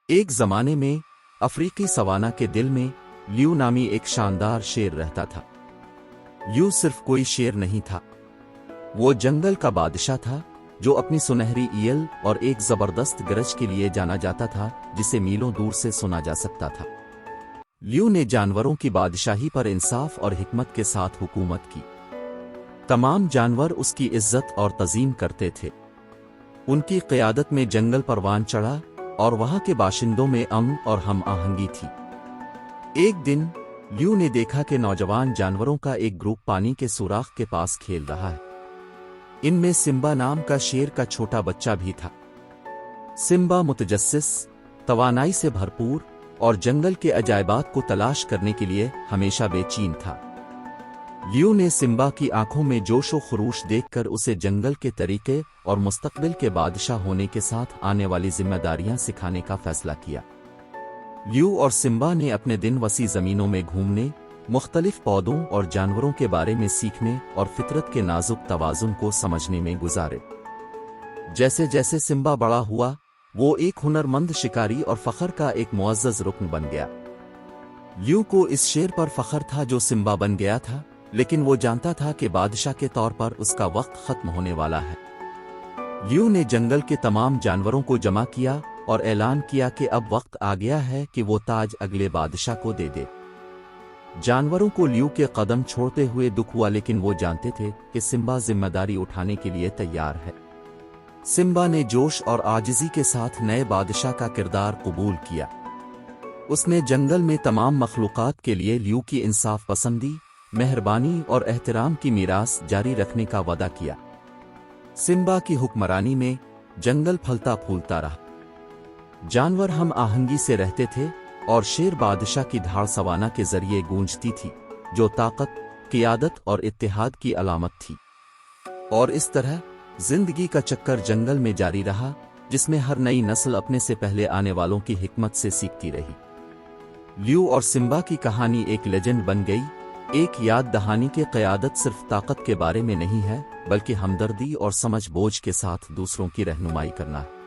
ایک زمانے میں افریقی سوانا کے دل میں لیو نامی ایک شاندار شیر رہتا تھا۔ لیو صرف کوئی شیر نہیں تھا، وہ جنگل کا بادشاہ تھا جو اپنی سنہری ایل اور ایک زبردست گرج کے لیے جانا جاتا تھا جسے میلوں دور سے سنا جا سکتا تھا۔ لیو نے جانوروں کی بادشاہی پر انصاف اور حکمت کے ساتھ حکومت کی۔ تمام جانور اس کی عزت اور تعظیم کرتے تھے۔ ان کی قیادت میں جنگل پروان چڑھا اور وہاں کے باشندوں میں امن اور ہم آہنگی تھی۔ ایک دن لیو نے دیکھا کہ نوجوان جانوروں کا ایک گروپ پانی کے سوراخ کے پاس کھیل رہا ہے۔ ان میں سمبا نام کا شیر کا چھوٹا بچہ بھی تھا۔ سمبا متجسس، توانائی سے بھرپور اور جنگل کے عجائبات کو تلاش کرنے کے لیے ہمیشہ بے چین تھا۔ لیو نے سمبا کی آنکھوں میں جوش و خروش دیکھ کر اسے جنگل کے طریقے اور مستقبل کے بادشاہ ہونے کے ساتھ آنے والی ذمہ داریاں سکھانے کا فیصلہ کیا۔ لیو اور سمبا نے اپنے دن وسیع زمینوں میں گھومنے، مختلف پودوں اور جانوروں کے بارے میں سیکھنے اور فطرت کے نازک توازن کو سمجھنے میں گزارے۔ جیسے جیسے سمبا بڑا ہوا، وہ ایک ہنرمند شکاری اور فخر کا ایک معزز رکن بن گیا۔ لیو کو اس شیر پر فخر تھا جو سمبا بن گیا تھا، لیکن وہ جانتا تھا کہ بادشاہ کے طور پر اس کا وقت ختم ہونے والا ہے۔ لیو نے جنگل کے تمام جانوروں کو جمع کیا اور اعلان کیا کہ اب وقت آ گیا ہے کہ وہ تاج اگلے بادشاہ کو دے دے۔ جانوروں کو لیو کے قدم چھوڑتے ہوئے دکھ ہوا، لیکن وہ جانتے تھے کہ سمبا ذمہ داری اٹھانے کے لیے تیار ہے۔ سمبا نے جوش اور عاجزی کے ساتھ نئے بادشاہ کا کردار قبول کیا۔ اس نے جنگل میں تمام مخلوقات کے لیے لیو کی انصاف پسندی، مہربانی اور احترام کی میراث جاری رکھنے کا وعدہ کیا۔ سمبا کی حکمرانی میں جنگل پھلتا پھولتا رہا، جانور ہم آہنگی سے رہتے تھے اور شیر بادشاہ کی دھاڑ سوانا کے ذریعے گونجتی تھی، جو طاقت، قیادت اور اتحاد کی علامت تھی۔ اور اس طرح زندگی کا چکر جنگل میں جاری رہا، جس میں ہر نئی نسل اپنے سے پہلے آنے والوں کی حکمت سے سیکھتی رہی۔ لیو اور سمبا کی کہانی ایک لیجنڈ بن گئی، ایک یاد دہانی کہ قیادت صرف طاقت کے بارے میں نہیں ہے، بلکہ ہمدردی اور سمجھ بوجھ کے ساتھ دوسروں کی رہنمائی کرنا ہے۔